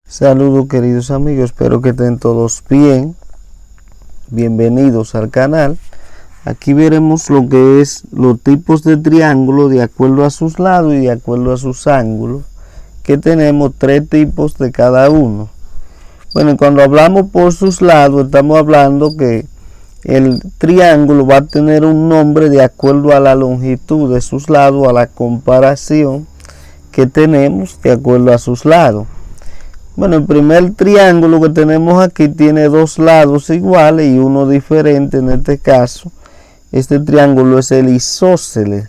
Saludos queridos amigos, espero que estén todos bien. Bienvenidos al canal. Aquí veremos lo que es los tipos de triángulo de acuerdo a sus lados y de acuerdo a sus ángulos, que tenemos tres tipos de cada uno. Bueno, cuando hablamos por sus lados, estamos hablando que el triángulo va a tener un nombre de acuerdo a la longitud de sus lados, a la comparación que tenemos de acuerdo a sus lados. Bueno, el primer triángulo que tenemos aquí tiene dos lados iguales y uno diferente. En este caso, este triángulo es el isósceles.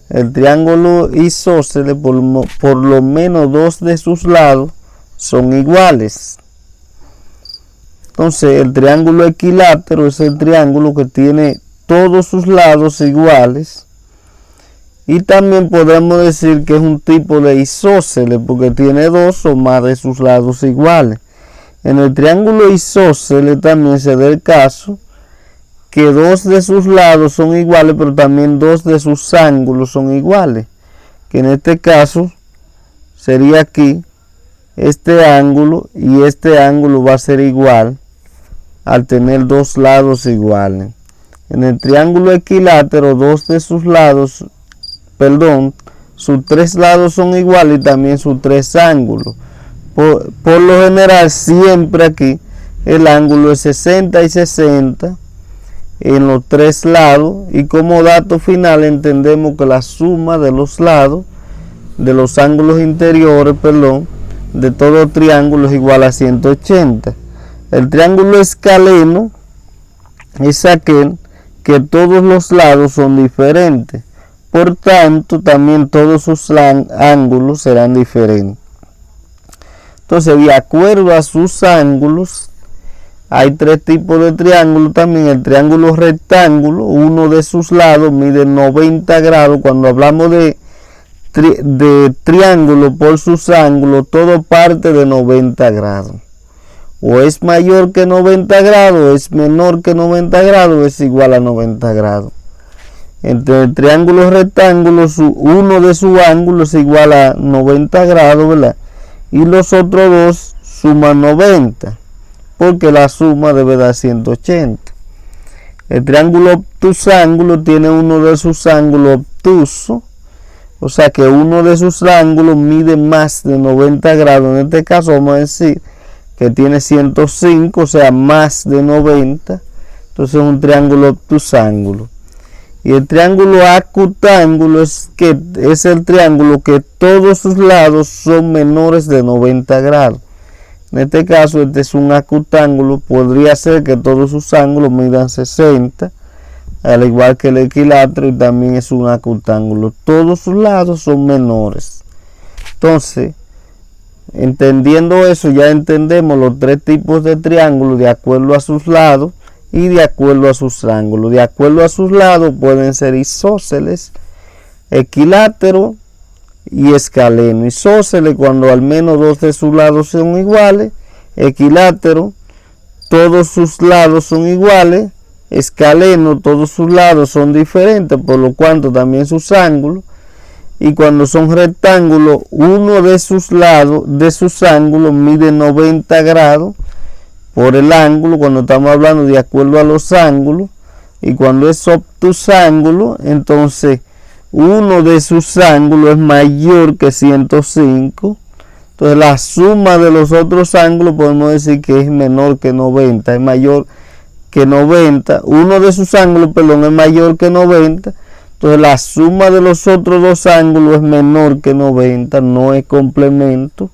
El triángulo isósceles, por lo menos dos de sus lados son iguales. Entonces, el triángulo equilátero es el triángulo que tiene todos sus lados iguales. Y también podemos decir que es un tipo de isósceles porque tiene dos o más de sus lados iguales. En el triángulo isósceles también se da el caso que dos de sus lados son iguales, pero también dos de sus ángulos son iguales. Que en este caso sería aquí este ángulo y este ángulo va a ser igual al tener dos lados iguales. En el triángulo equilátero, dos de sus lados, sus tres lados son iguales y también sus tres ángulos. Por lo general, siempre aquí el ángulo es 60 y 60 en los tres lados, y como dato final entendemos que la suma de los lados, de los ángulos interiores, de todo triángulo es igual a 180. El triángulo escaleno es aquel que todos los lados son diferentes. Por tanto, también todos sus ángulos serán diferentes. Entonces, de acuerdo a sus ángulos, hay tres tipos de triángulos también. El triángulo rectángulo, uno de sus lados mide 90 grados. Cuando hablamos de triángulo por sus ángulos, todo parte de 90 grados. O es mayor que 90 grados, es menor que 90 grados, es igual a 90 grados. Entre el triángulo rectángulo, uno de sus ángulos es igual a 90 grados, ¿verdad? Y los otros dos suman 90, porque la suma debe dar 180. El triángulo obtusángulo tiene uno de sus ángulos obtuso, o sea que uno de sus ángulos mide más de 90 grados. En este caso vamos a decir que tiene 105, o sea más de 90. Entonces es un triángulo obtusángulo. Y el triángulo acutángulo es el triángulo que todos sus lados son menores de 90 grados. En este caso, este es un acutángulo. Podría ser que todos sus ángulos midan 60, al igual que el equilátero, y también es un acutángulo. Todos sus lados son menores. Entonces, entendiendo eso, ya entendemos los tres tipos de triángulos de acuerdo a sus lados y de acuerdo a sus ángulos. De acuerdo a sus lados pueden ser isósceles, equilátero y escaleno. Isósceles cuando al menos dos de sus lados son iguales. Equilátero, todos sus lados son iguales. Escaleno, todos sus lados son diferentes, por lo cuanto también sus ángulos. Y cuando son rectángulos, uno de sus lados, de sus ángulos, mide 90 grados por el ángulo, cuando estamos hablando de acuerdo a los ángulos. Y cuando es obtusángulo, entonces uno de sus ángulos es mayor que 105. Entonces la suma de los otros ángulos podemos decir que es menor que 90, es mayor que 90. Uno de sus ángulos, es mayor que 90. Entonces la suma de los otros dos ángulos es menor que 90, no es complemento.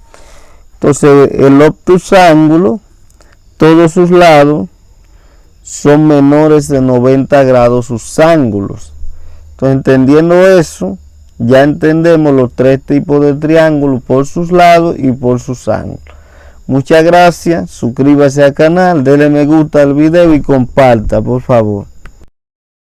Entonces el obtusángulo, todos sus lados son menores de 90 grados sus ángulos. Entonces, entendiendo eso, ya entendemos los tres tipos de triángulos por sus lados y por sus ángulos. Muchas gracias, suscríbase al canal, denle me gusta al video y comparta, por favor.